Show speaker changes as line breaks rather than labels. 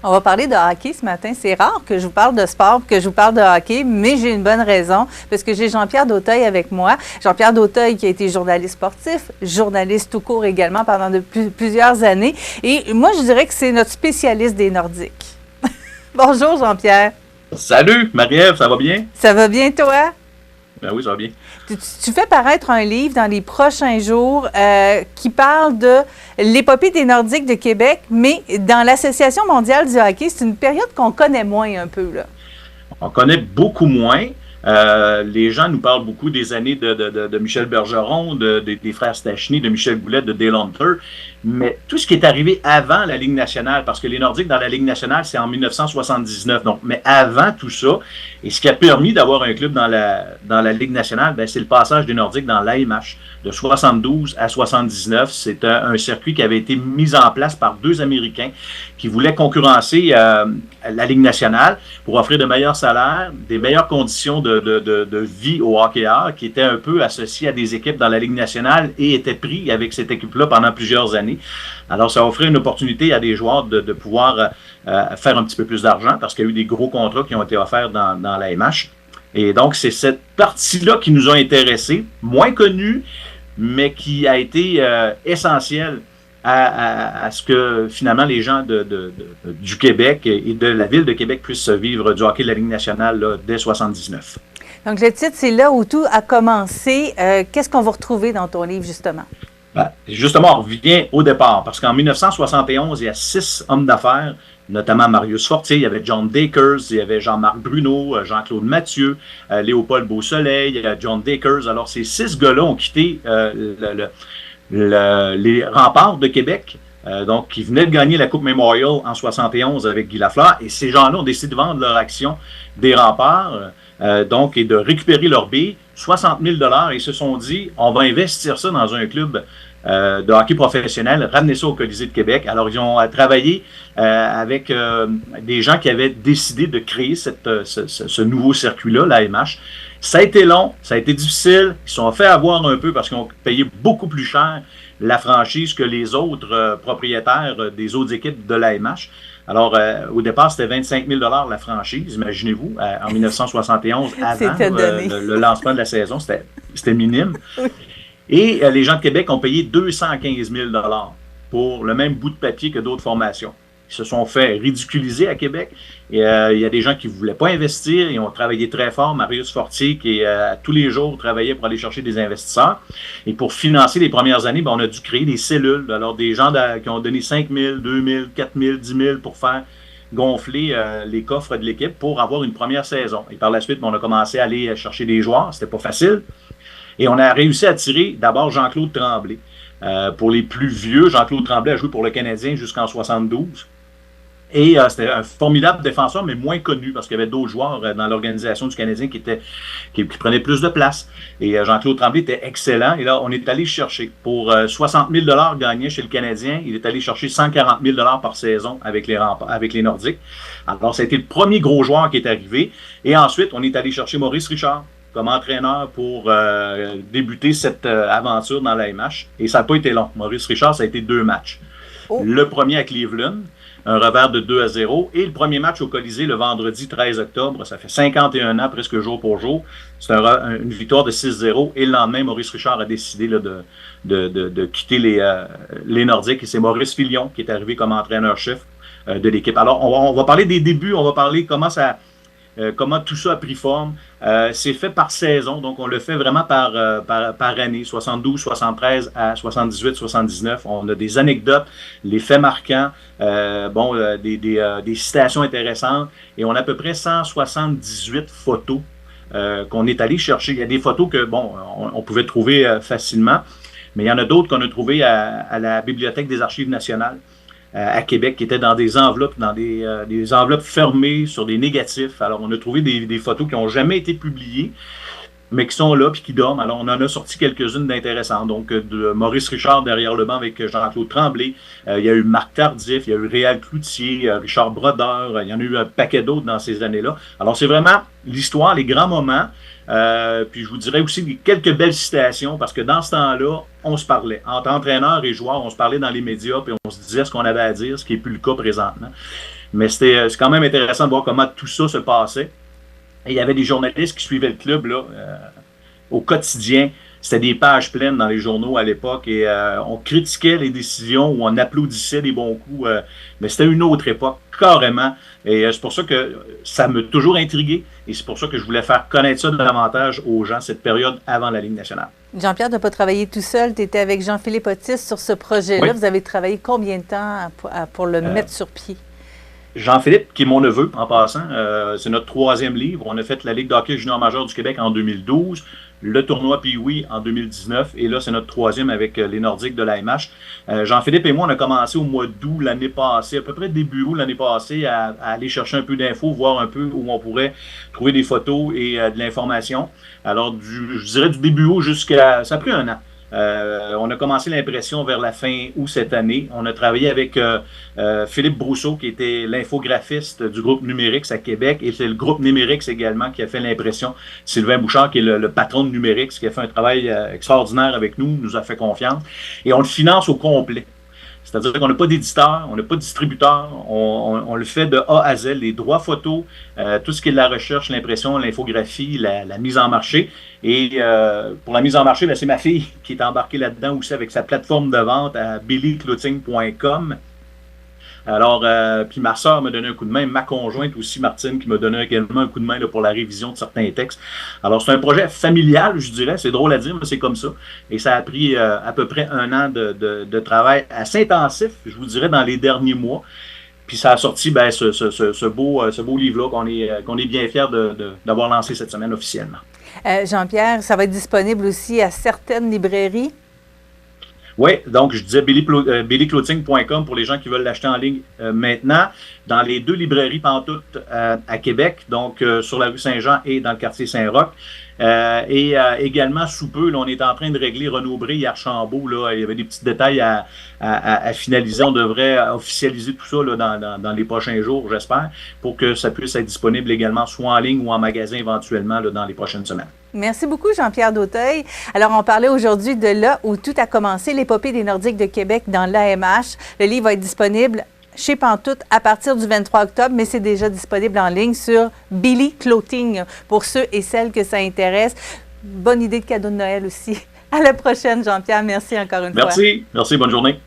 On va parler de hockey ce matin. C'est rare que je vous parle de sport, que je vous parle de hockey, mais j'ai une bonne raison, parce que j'ai Jean-Pierre Dauteuil avec moi. Jean-Pierre Dauteuil qui a été journaliste sportif, journaliste tout court également pendant plusieurs années. Et moi, je dirais que c'est notre spécialiste des Nordiques. Bonjour Jean-Pierre.
Salut Marie-Ève, ça va bien?
Ça va bien toi?
Ben oui, ça va bien.
Tu fais paraître un livre dans les prochains jours qui parle de l'épopée des Nordiques de Québec, mais dans l'Association mondiale du hockey, c'est une période qu'on connaît moins un peu, là.
On connaît beaucoup moins. Les gens nous parlent beaucoup des années de Michel Bergeron, des frères Stachny, de Michel Goulet, de Dale Hunter. Mais tout ce qui est arrivé avant la Ligue nationale, parce que les Nordiques dans la Ligue nationale, c'est en 1979. Donc, mais avant tout ça, et ce qui a permis d'avoir un club dans la Ligue nationale, ben, c'est le passage des Nordiques dans l'AMH de 72 à 79. C'est un circuit qui avait été mis en place par deux Américains qui voulaient concurrencer la Ligue nationale pour offrir de meilleurs salaires, des meilleures conditions de vie au hockeyeurs qui étaient un peu associés à des équipes dans la Ligue nationale et étaient pris avec cette équipe-là pendant plusieurs années. Alors, ça offrait une opportunité à des joueurs de pouvoir faire un petit peu plus d'argent parce qu'il y a eu des gros contrats qui ont été offerts dans la MH. Et donc, c'est cette partie-là qui nous a intéressés, moins connue, mais qui a été essentielle à ce que finalement les gens du Québec et de la ville de Québec puissent vivre du hockey de la Ligue nationale là, dès 79.
Donc, le titre, c'est Là où tout a commencé. Qu'est-ce qu'on va retrouver dans ton livre, justement?
Ben, justement, on revient au départ, parce qu'en 1971, il y a 6 hommes d'affaires, notamment Marius Fortier, il y avait John Dakers, il y avait Jean-Marc Bruno, Jean-Claude Mathieu, Léopold Beausoleil, John Dakers. Alors, ces 6 gars-là ont quitté les remparts de Québec, donc qui venaient de gagner la Coupe Memorial en 71 avec Guy Lafleur, et ces gens-là ont décidé de vendre leur action des remparts, donc, et de récupérer leur billet, 60 000 $, et ils se sont dit, on va investir ça dans un club de hockey professionnel, ramener ça au Colisée de Québec. Alors, ils ont travaillé avec des gens qui avaient décidé de créer ce nouveau circuit-là, l'AMH. Ça a été long, ça a été difficile. Ils se sont fait avoir un peu parce qu'ils ont payé beaucoup plus cher la franchise que les autres propriétaires des autres équipes de l'AMH. Alors, au départ, c'était 25 000 $ la franchise, imaginez-vous, en 1971, avant le lancement de la saison, c'était minime. Et les gens de Québec ont payé 215 000 $ pour le même bout de papier que d'autres formations. Ils se sont fait ridiculiser à Québec. Et, il y a des gens qui ne voulaient pas investir. Ils ont travaillé très fort. Marius Fortier, qui tous les jours travaillait pour aller chercher des investisseurs. Et pour financer les premières années, ben, on a dû créer des cellules. Alors, des gens qui ont donné 5 000, 2 000, 4 000, 10 000 pour faire gonfler les coffres de l'équipe pour avoir une première saison. Et par la suite, on a commencé à aller chercher des joueurs. C'était pas facile. Et on a réussi à tirer d'abord Jean-Claude Tremblay. Pour les plus vieux, Jean-Claude Tremblay a joué pour le Canadien jusqu'en 72. Et c'était un formidable défenseur, mais moins connu, parce qu'il y avait d'autres joueurs dans l'organisation du Canadien qui prenaient plus de place. Et Jean-Claude Tremblay était excellent. Et là, on est allé chercher. Pour 60 000 $ gagnés chez le Canadien, il est allé chercher 140 000 $ par saison avec les Nordiques. Alors, ça a été le premier gros joueur qui est arrivé. Et ensuite, on est allé chercher Maurice Richard comme entraîneur pour débuter cette aventure dans la MH. Et ça n'a pas été long. Maurice Richard, ça a été 2 matchs. Oh. Le premier à Cleveland, un revers de 2-0, et le premier match au Colisée le vendredi 13 octobre. Ça fait 51 ans, presque jour pour jour. C'est une victoire de 6-0. Et le lendemain, Maurice Richard a décidé là, de quitter les Nordiques. Et c'est Maurice Filion qui est arrivé comme entraîneur-chef de l'équipe. Alors, on va parler des débuts, on va parler comment tout ça a pris forme. C'est fait par saison, donc on le fait vraiment par année, 72, 73 à 78, 79. On a des anecdotes, les faits marquants, des citations intéressantes, et on a à peu près 178 photos qu'on est allé chercher. Il y a des photos que, on pouvait trouver facilement, mais il y en a d'autres qu'on a trouvées à la Bibliothèque des Archives nationales à Québec, qui étaient dans des enveloppes, des enveloppes fermées sur des négatifs. Alors, on a trouvé des photos qui n'ont jamais été publiées, mais qui sont là puis qui dorment. Alors, on en a sorti quelques-unes d'intéressantes. Donc, de Maurice Richard derrière le banc avec Jean-Claude Tremblay. Il y a eu Marc Tardif, il y a eu Réal Cloutier, Richard Brodeur. Il y en a eu un paquet d'autres dans ces années-là. Alors, c'est vraiment l'histoire, les grands moments. Puis je vous dirais aussi quelques belles citations, parce que dans ce temps-là, on se parlait. Entre entraîneurs et joueurs, on se parlait dans les médias, puis on se disait ce qu'on avait à dire, ce qui n'est plus le cas présentement. Mais c'est quand même intéressant de voir comment tout ça se passait. Et il y avait des journalistes qui suivaient le club là, au quotidien. C'était des pages pleines dans les journaux à l'époque et on critiquait les décisions ou on applaudissait des bons coups. Mais c'était une autre époque, carrément. Et c'est pour ça que ça m'a toujours intrigué et c'est pour ça que je voulais faire connaître ça davantage aux gens, cette période avant la Ligue nationale.
Jean-Pierre, tu n'as pas travaillé tout seul. Tu étais avec Jean-Philippe Otis sur ce projet-là.
Oui.
Vous avez travaillé combien de temps pour le mettre sur pied?
Jean-Philippe, qui est mon neveu en passant, c'est notre 3e livre. On a fait la Ligue d'hockey junior majeur du Québec en 2012, le tournoi Pee-Wee en 2019, et là, c'est notre 3e avec les Nordiques de l'AMH. Jean-Philippe et moi, on a commencé au mois d'août l'année passée, à peu près début août l'année passée, à aller chercher un peu d'infos, voir un peu où on pourrait trouver des photos et de l'information. Alors, je dirais du début août jusqu'à... Ça a pris un an. On a commencé l'impression vers la fin août cette année. On a travaillé avec Philippe Brousseau, qui était l'infographiste du groupe Numérix à Québec, et c'est le groupe Numérix également qui a fait l'impression. Sylvain Bouchard, qui est le patron de Numérix, qui a fait un travail extraordinaire avec nous, nous a fait confiance. Et on le finance au complet. C'est-à-dire qu'on n'a pas d'éditeur, on n'a pas de distributeur, on le fait de A à Z, les droits photos, tout ce qui est de la recherche, l'impression, l'infographie, la mise en marché. Et pour la mise en marché, c'est ma fille qui est embarquée là-dedans aussi avec sa plateforme de vente à billyclothing.com. Alors, puis ma soeur m'a donné un coup de main, ma conjointe aussi, Martine, qui m'a donné également un coup de main là, pour la révision de certains textes. Alors, c'est un projet familial, je dirais, c'est drôle à dire, mais c'est comme ça. Et ça a pris à peu près un an de travail assez intensif, je vous dirais, dans les derniers mois. Puis ça a sorti ce beau livre-là qu'on est bien fiers d'avoir lancé cette semaine officiellement.
Jean-Pierre, ça va être disponible aussi à certaines librairies?
Oui, donc je disais billyclothing.com pour les gens qui veulent l'acheter en ligne maintenant. Dans les 2 librairies pantoute à Québec, donc sur la rue Saint-Jean et dans le quartier Saint-Roch. Et également, sous peu, là, on est en train de régler Renaud-Bré et Archambault. Là, il y avait des petits détails à finaliser. On devrait officialiser tout ça là, dans les prochains jours, j'espère, pour que ça puisse être disponible également soit en ligne ou en magasin éventuellement là, dans les prochaines semaines.
Merci beaucoup, Jean-Pierre Dauteuil. Alors, on parlait aujourd'hui de là où tout a commencé, l'épopée des Nordiques de Québec dans l'AMH. Le livre va être disponible chez Pantoute à partir du 23 octobre, mais c'est déjà disponible en ligne sur Billy Clothing pour ceux et celles que ça intéresse. Bonne idée de cadeau de Noël aussi. À la prochaine, Jean-Pierre. Merci encore une fois.
Merci. Merci. Bonne journée.